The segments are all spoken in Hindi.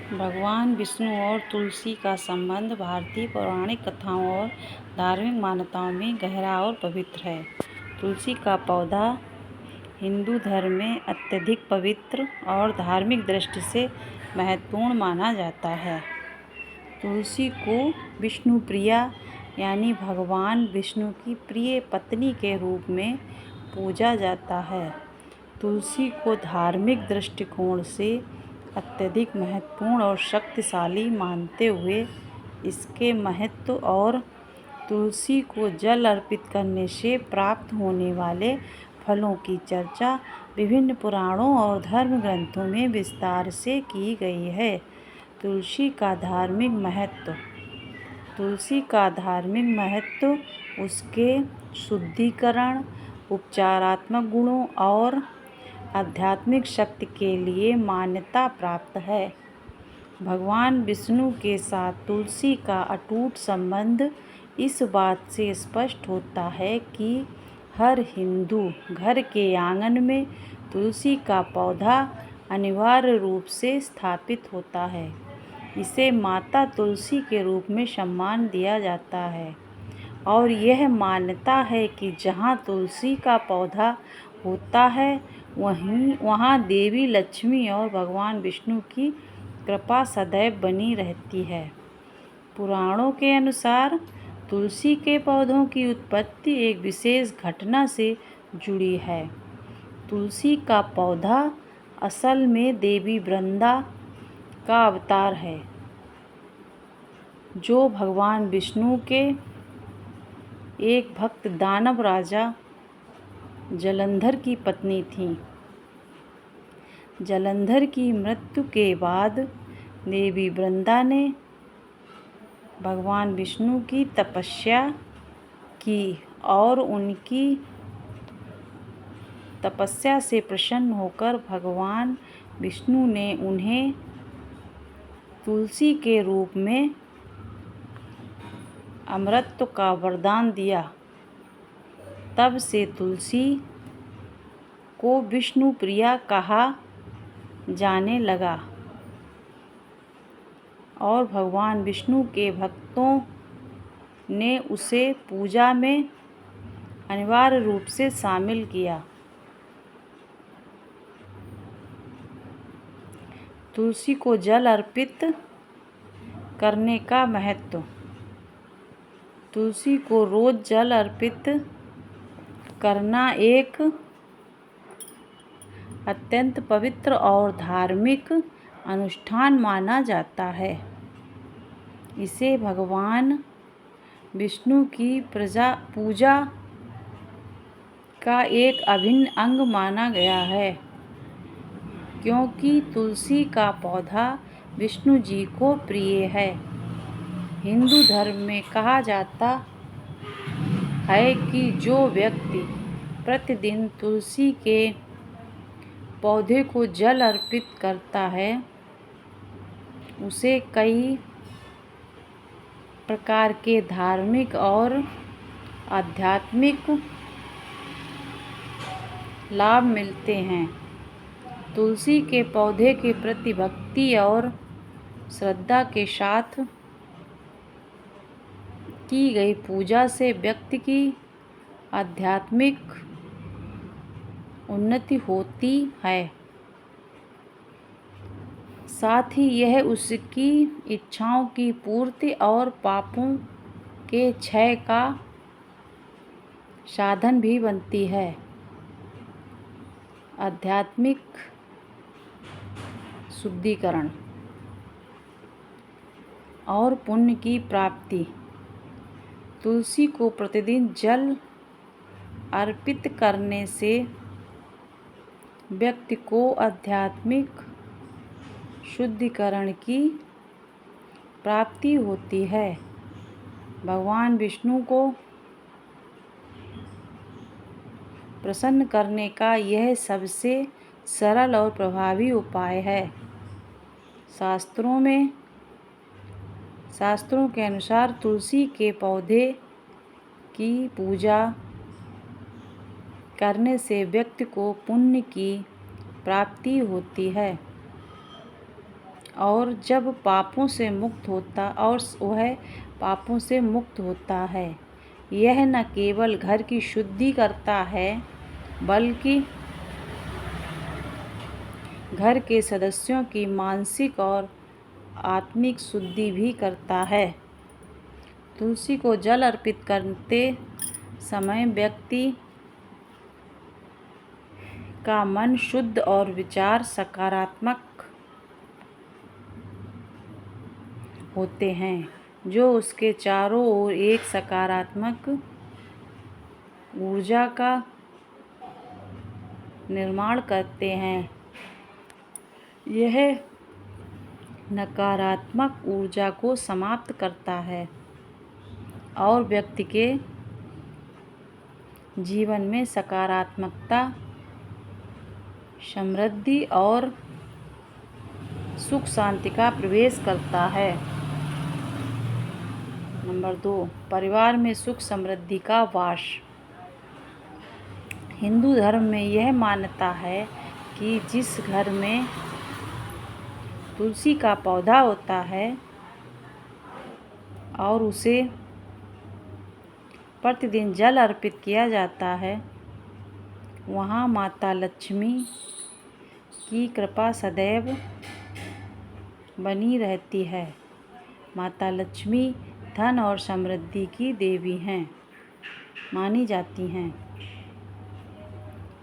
भगवान विष्णु और तुलसी का संबंध भारतीय पौराणिक कथाओं और धार्मिक मान्यताओं में गहरा और पवित्र है। तुलसी का पौधा हिंदू धर्म में अत्यधिक पवित्र और धार्मिक दृष्टि से महत्वपूर्ण माना जाता है। तुलसी को विष्णु प्रिया यानी भगवान विष्णु की प्रिय पत्नी के रूप में पूजा जाता है। तुलसी को धार्मिक दृष्टिकोण से अत्यधिक महत्वपूर्ण और शक्तिशाली मानते हुए इसके महत्व और तुलसी को जल अर्पित करने से प्राप्त होने वाले फलों की चर्चा विभिन्न पुराणों और धर्म ग्रंथों में विस्तार से की गई है। तुलसी का धार्मिक महत्व। तुलसी का धार्मिक महत्व उसके शुद्धिकरण, उपचारात्मक गुणों और आध्यात्मिक शक्ति के लिए मान्यता प्राप्त है। भगवान विष्णु के साथ तुलसी का अटूट संबंध इस बात से स्पष्ट होता है कि हर हिंदू घर के आंगन में तुलसी का पौधा अनिवार्य रूप से स्थापित होता है। इसे माता तुलसी के रूप में सम्मान दिया जाता है और यह मान्यता है कि जहाँ तुलसी का पौधा होता है वहाँ देवी लक्ष्मी और भगवान विष्णु की कृपा सदैव बनी रहती है। पुराणों के अनुसार तुलसी के पौधों की उत्पत्ति एक विशेष घटना से जुड़ी है। तुलसी का पौधा असल में देवी वृंदा का अवतार है, जो भगवान विष्णु के एक भक्त दानव राजा जलंधर की पत्नी थीं। जलंधर की मृत्यु के बाद देवी वृंदा ने भगवान विष्णु की तपस्या की और उनकी तपस्या से प्रसन्न होकर भगवान विष्णु ने उन्हें तुलसी के रूप में अमरत्व का वरदान दिया। तब से तुलसी को विष्णु प्रिया कहा जाने लगा और भगवान विष्णु के भक्तों ने उसे पूजा में अनिवार्य रूप से शामिल किया। तुलसी को जल अर्पित करने का महत्व। तुलसी को रोज जल अर्पित करना एक अत्यंत पवित्र और धार्मिक अनुष्ठान माना जाता है। इसे भगवान विष्णु की पूजा का एक अभिन्न अंग माना गया है, क्योंकि तुलसी का पौधा विष्णु जी को प्रिय है। हिंदू धर्म में कहा जाता है कि जो व्यक्ति प्रतिदिन तुलसी के पौधे को जल अर्पित करता है उसे कई प्रकार के धार्मिक और आध्यात्मिक लाभ मिलते हैं। तुलसी के पौधे के प्रति भक्ति और श्रद्धा के साथ की गई पूजा से व्यक्ति की आध्यात्मिक उन्नति होती है, साथ ही यह उसकी इच्छाओं की पूर्ति और पापों के क्षय का साधन भी बनती है। आध्यात्मिक शुद्धिकरण और पुण्य की प्राप्ति। तुलसी को प्रतिदिन जल अर्पित करने से व्यक्ति को आध्यात्मिक शुद्धिकरण की प्राप्ति होती है। भगवान विष्णु को प्रसन्न करने का यह सबसे सरल और प्रभावी उपाय है। शास्त्रों के अनुसार तुलसी के पौधे की पूजा करने से व्यक्ति को पुण्य की प्राप्ति होती है और जब पापों से मुक्त होता और वह पापों से मुक्त होता है। यह न केवल घर की शुद्धि करता है बल्कि घर के सदस्यों की मानसिक और आत्मिक शुद्धि भी करता है। तुलसी को जल अर्पित करते समय व्यक्ति का मन शुद्ध और विचार सकारात्मक होते हैं, जो उसके चारों ओर एक सकारात्मक ऊर्जा का निर्माण करते हैं। यह नकारात्मक ऊर्जा को समाप्त करता है और व्यक्ति के जीवन में सकारात्मकता, समृद्धि और सुख शांति का प्रवेश करता है। नंबर 2, परिवार में सुख समृद्धि का वास। हिंदू धर्म में यह मान्यता है कि जिस घर में तुलसी का पौधा होता है और उसे प्रतिदिन जल अर्पित किया जाता है, वहाँ माता लक्ष्मी की कृपा सदैव बनी रहती है। माता लक्ष्मी धन और समृद्धि की देवी हैं मानी जाती हैं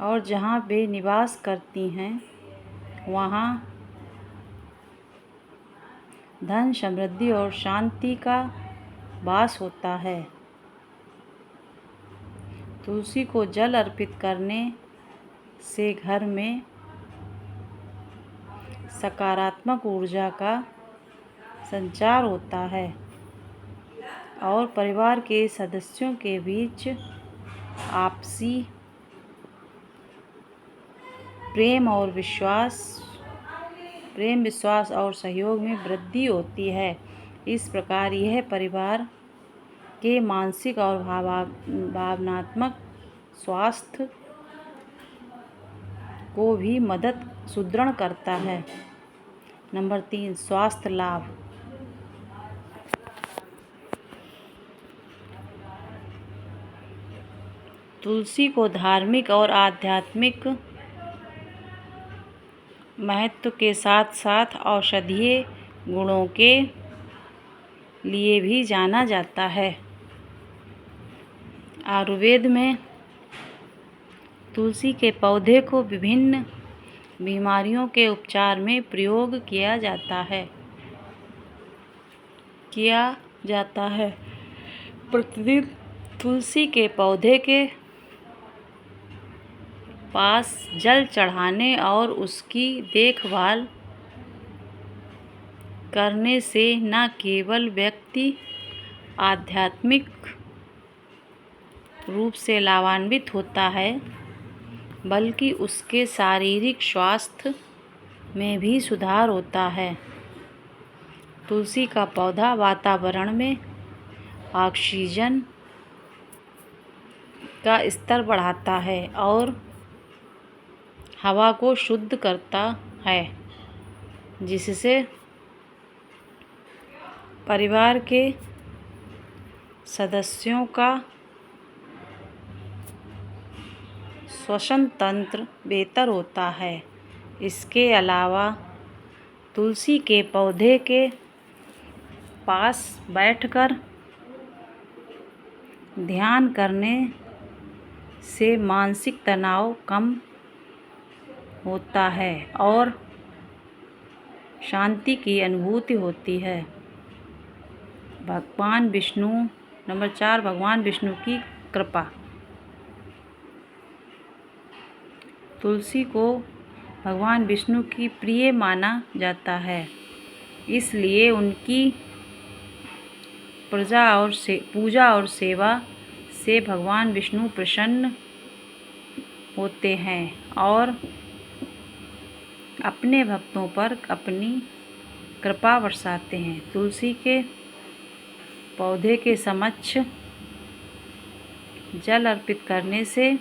और जहाँ वे निवास करती हैं वहाँ धन, समृद्धि और शांति का वास होता है। तुलसी को जल अर्पित करने से घर में सकारात्मक ऊर्जा का संचार होता है और परिवार के सदस्यों के बीच आपसी प्रेम, विश्वास और सहयोग में वृद्धि होती है। इस प्रकार यह परिवार के मानसिक और भावनात्मक स्वास्थ्य को भी सुदृढ़ करता है। नंबर 3, स्वास्थ्य लाभ। तुलसी को धार्मिक और आध्यात्मिक महत्व के साथ साथ औषधीय गुणों के लिए भी जाना जाता है। आयुर्वेद में तुलसी के पौधे को विभिन्न बीमारियों के उपचार में प्रयोग किया जाता है। प्रतिदिन तुलसी के पौधे के पास जल चढ़ाने और उसकी देखभाल करने से न केवल व्यक्ति आध्यात्मिक रूप से लाभान्वित होता है बल्कि उसके शारीरिक स्वास्थ्य में भी सुधार होता है। तुलसी का पौधा वातावरण में ऑक्सीजन का स्तर बढ़ाता है और हवा को शुद्ध करता है, जिससे परिवार के सदस्यों का श्वसन तंत्र बेहतर होता है। इसके अलावा तुलसी के पौधे के पास बैठकर ध्यान करने से मानसिक तनाव कम होता है और शांति की अनुभूति होती है। नंबर 4, भगवान विष्णु की कृपा। तुलसी को भगवान विष्णु की प्रिय माना जाता है, इसलिए उनकी पूजा और सेवा से भगवान विष्णु प्रसन्न होते हैं और अपने भक्तों पर अपनी कृपा बरसाते हैं। तुलसी के पौधे के समक्ष जल अर्पित करने से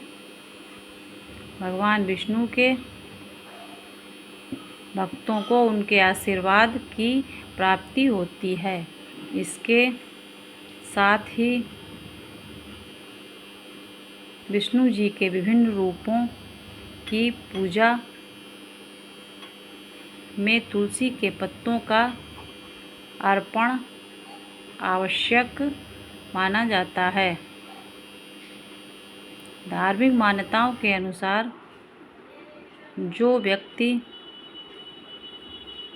भगवान विष्णु के भक्तों को उनके आशीर्वाद की प्राप्ति होती है। इसके साथ ही विष्णु जी के विभिन्न रूपों की पूजा में तुलसी के पत्तों का अर्पण आवश्यक माना जाता है। धार्मिक मान्यताओं के अनुसार जो व्यक्ति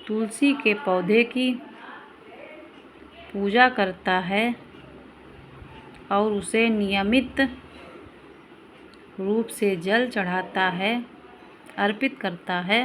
तुलसी के पौधे की पूजा करता है और उसे नियमित रूप से जल चढ़ाता है, अर्पित करता है,